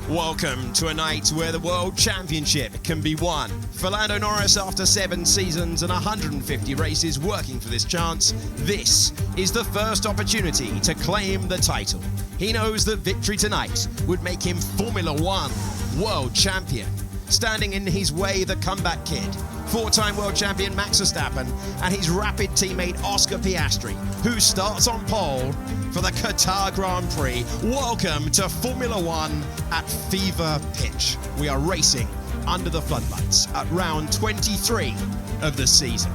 Welcome to a night where the World Championship can be won. For Lando Norris, after 7 seasons and 150 races working for this chance, this is the first opportunity to claim the title. He knows that victory tonight would make him Formula One World Champion. Standing in his way, the comeback kid, 4-time world champion Max Verstappen, and his rapid teammate Oscar Piastri, who starts on pole for the Qatar Grand Prix. Welcome to Formula One at fever pitch. We are racing under the floodlights at round 23 of the season.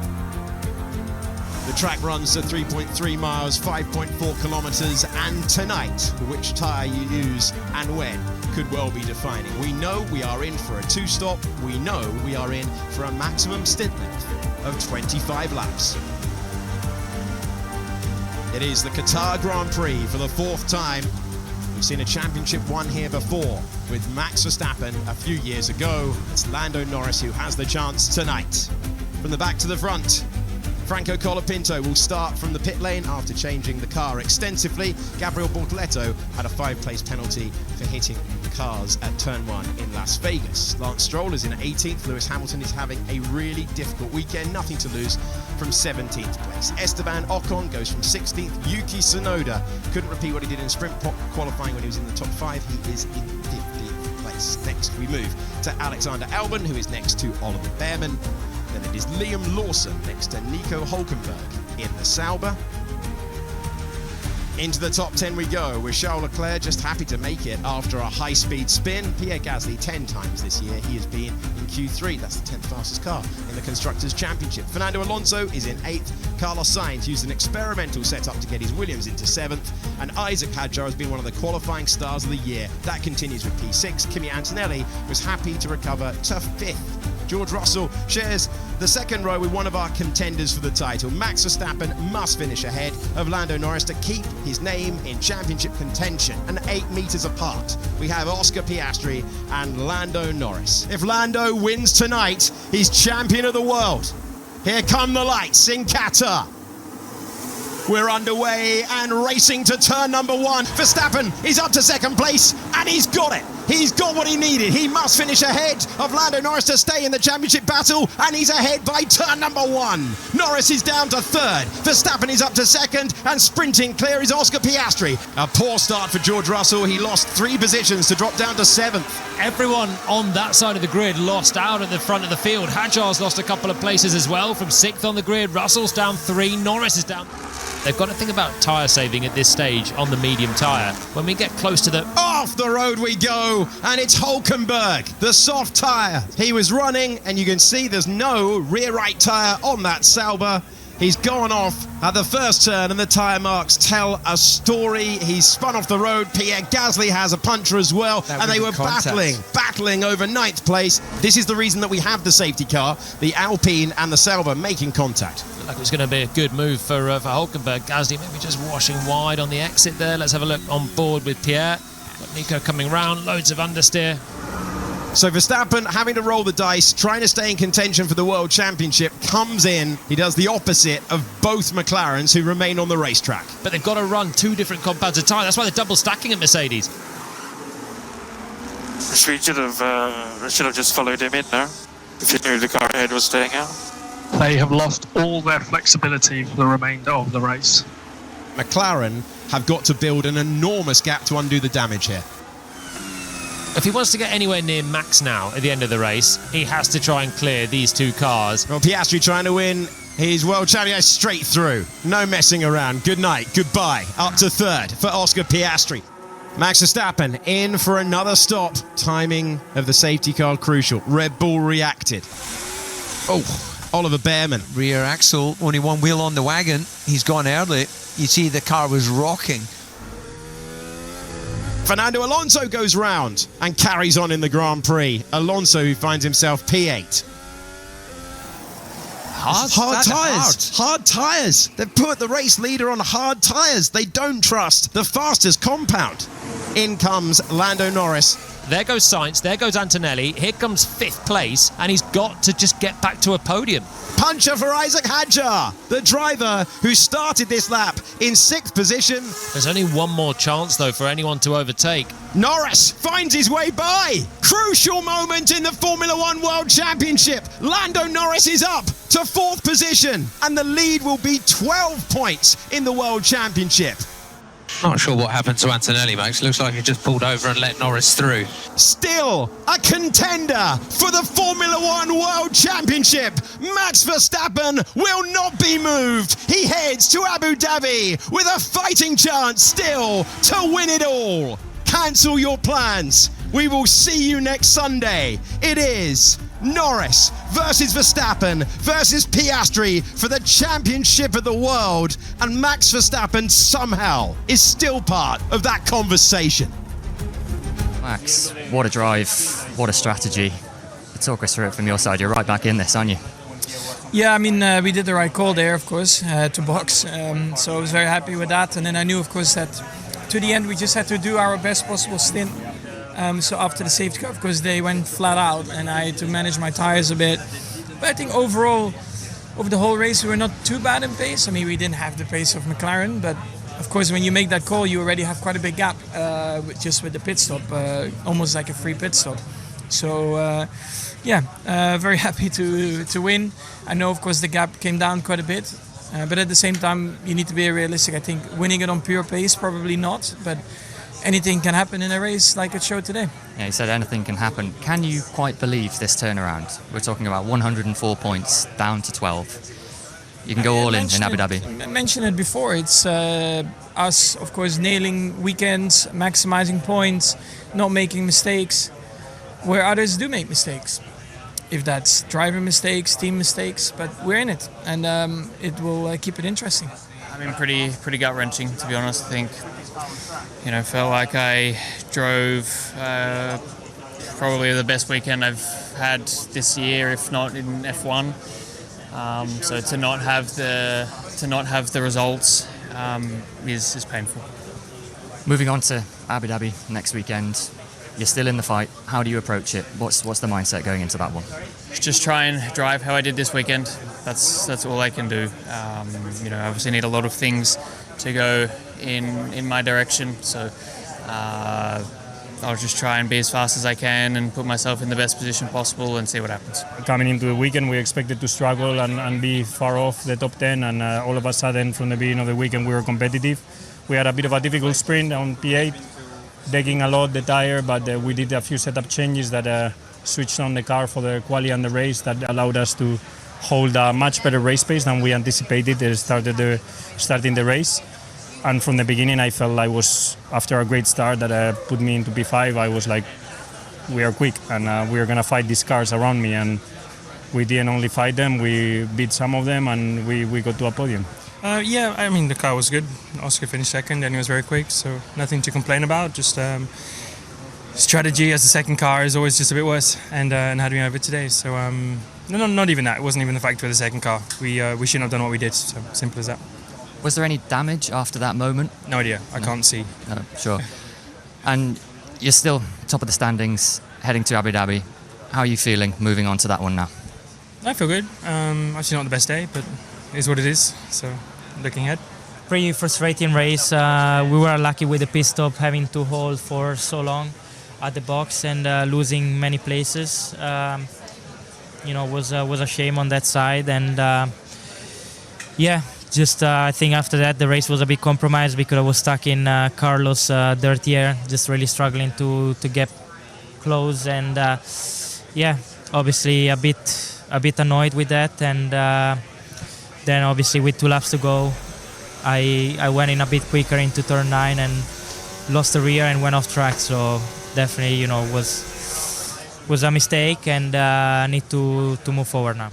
The track runs to 3.3 miles, 5.4 kilometers, and tonight, which tyre you use and when could well be defining. We know we are in for a 2-stop. We know we are in for a maximum stint length of 25 laps. It is the Qatar Grand Prix for the 4th time. We've seen a championship won here before with Max Verstappen a few years ago. It's Lando Norris who has the chance tonight. From the back to the front, Franco Colapinto will start from the pit lane after changing the car extensively. Gabriel Bortoleto had a 5-place penalty for hitting cars at Turn 1 in Las Vegas. Lance Stroll is in 18th. Lewis Hamilton is having a really difficult weekend. Nothing to lose from 17th place. Esteban Ocon goes from 16th. Yuki Tsunoda couldn't repeat what he did in sprint qualifying when he was in the top 5. He is in 15th place. Next we move to Alexander Albon, who is next to Oliver Bearman. Then it is Liam Lawson next to Nico Hülkenberg in the Sauber. Into the top 10 we go, with Charles Leclerc just happy to make it after a high-speed spin. Pierre Gasly 10 times this year. He has been in Q3. That's the 10th fastest car in the Constructors' Championship. Fernando Alonso is in 8th. Carlos Sainz used an experimental setup to get his Williams into 7th. And Isaac Hadjar has been one of the qualifying stars of the year. That continues with P6. Kimi Antonelli was happy to recover to 5th. George Russell shares the second row with one of our contenders for the title. Max Verstappen must finish ahead of Lando Norris to keep his name in championship contention. And 8 meters apart, we have Oscar Piastri and Lando Norris. If Lando wins tonight, he's champion of the world. Here come the lights in Qatar. We're underway and racing to turn number 1. Verstappen is up to 2nd place and he's got it. He's got what he needed. He must finish ahead of Lando Norris to stay in the championship battle, and he's ahead by turn number 1. Norris is down to 3rd. Verstappen is up to 2nd, and sprinting clear is Oscar Piastri. A poor start for George Russell. He lost 3 positions to drop down to 7th. Everyone on that side of the grid lost out at the front of the field. Hadjar's lost a couple of places as well, from 6th on the grid. Russell's down 3, Norris is down. They've got to think about tyre saving at this stage on the medium tyre. When we get close to the... Off the road we go, and it's Hülkenberg, the soft tyre. He was running, and you can see there's no rear right tyre on that Sauber. He's gone off at the first turn, and the tyre marks tell a story. He's spun off the road. Pierre Gasly has a puncture as well, and they were battling over 9th place. This is the reason that we have the safety car, the Alpine and the Sauber making contact. Looked like it was going to be a good move for Hülkenberg. Gasly maybe just washing wide on the exit there. Let's have a look on board with Pierre. Got Nico coming round, loads of understeer. So Verstappen, having to roll the dice, trying to stay in contention for the World Championship, comes in. He does the opposite of both McLarens who remain on the racetrack. But they've got to run 2 different compounds at a time. That's why they're double stacking at Mercedes. We should have just followed him in now, if you knew the car ahead was staying out. They have lost all their flexibility for the remainder of the race. McLaren have got to build an enormous gap to undo the damage here. If he wants to get anywhere near Max now at the end of the race, he has to try and clear these 2 cars. Well, Piastri trying to win his world champion straight through. No messing around. Good night. Goodbye. Up to 3rd for Oscar Piastri. Max Verstappen in for another stop. Timing of the safety car crucial. Red Bull reacted. Oh, Oliver Bearman. Rear axle, only one wheel on the wagon. He's gone early. You see the car was rocking. Fernando Alonso goes round and carries on in the Grand Prix. Alonso, who finds himself P8. Hard tyres. They've put the race leader on hard tyres. They don't trust the fastest compound. In comes Lando Norris. There goes Sainz, there goes Antonelli, here comes 5th place, and he's got to just get back to a podium. Puncher for Isaac Hadjar, the driver who started this lap in 6th position. There's only one more chance, though, for anyone to overtake. Norris finds his way by. Crucial moment in the Formula One World Championship. Lando Norris is up to 4th position, and the lead will be 12 points in the World Championship. Not sure what happened to Antonelli, Max. Looks like he just pulled over and let Norris through. Still a contender for the Formula One World Championship. Max Verstappen will not be moved. He heads to Abu Dhabi with a fighting chance still to win it all. Cancel your plans. We will see you next Sunday. It is Norris versus Verstappen versus Piastri for the championship of the world, and Max Verstappen somehow is still part of that conversation. Max, what a drive, what a strategy. Talk us through it from your side. You're right back in this, aren't you? Yeah, I mean, we did the right call there, of course, to box. So I was very happy with that. And then I knew, of course, that to the end we just had to do our best possible stint. So after the safety car, of course, they went flat out and I had to manage my tires a bit. But I think overall, over the whole race, we were not too bad in pace. I mean, we didn't have the pace of McLaren, but of course, when you make that call, you already have quite a big gap just with the pit stop, almost like a free pit stop. So, very happy to win. I know, of course, the gap came down quite a bit, but at the same time, you need to be realistic. I think winning it on pure pace, probably not, but anything can happen in a race like it showed today. Yeah, you said anything can happen. Can you quite believe this turnaround? We're talking about 104 points down to 12. You can go all in Abu Dhabi. I mentioned it before. It's us, of course, nailing weekends, maximizing points, not making mistakes, where others do make mistakes. If that's driver mistakes, team mistakes, but we're in it, and it will keep it interesting. I mean, pretty gut-wrenching, to be honest. I think, felt like I drove probably the best weekend I've had this year, if not in F1. So to not have the results is painful. Moving on to Abu Dhabi next weekend, you're still in the fight. How do you approach it? What's the mindset going into that one? Just try and drive how I did this weekend. That's all I can do. I obviously need a lot of things to go in my direction. So I'll just try and be as fast as I can and put myself in the best position possible and see what happens. Coming into the weekend, we expected to struggle and be far off the top 10, and all of a sudden, from the beginning of the weekend, we were competitive. We had a bit of a difficult sprint on P8, decking a lot the tire, but we did a few setup changes that switched on the car for the quali and the race that allowed us to hold a much better race pace than we anticipated starting the race. And from the beginning, I felt I was, after a great start that put me into P5, I was like, we are quick and we are going to fight these cars around me. And we didn't only fight them, we beat some of them, and we got to a podium. I mean, the car was good. Oscar finished second and he was very quick, so nothing to complain about. Just strategy as the second car is always just a bit worse, and had me over today. So no, not even that. It wasn't even the fact with the second car. We shouldn't have done what we did. So simple as that. Was there any damage after that moment? No idea. I can't see. No, sure. And you're still top of the standings, heading to Abu Dhabi. How are you feeling moving on to that one now? I feel good. Actually, not the best day, but it is what it is. So looking ahead. Pretty frustrating race. We were lucky with the pit stop, having to hold for so long at the box and losing many places. Was a shame on that side. And I think after that the race was a bit compromised because I was stuck in Carlos' dirt air, just really struggling to get close. And obviously a bit annoyed with that. And then obviously with 2 laps to go, I went in a bit quicker into turn 9 and lost the rear and went off track. So definitely, was a mistake, and I need to move forward now.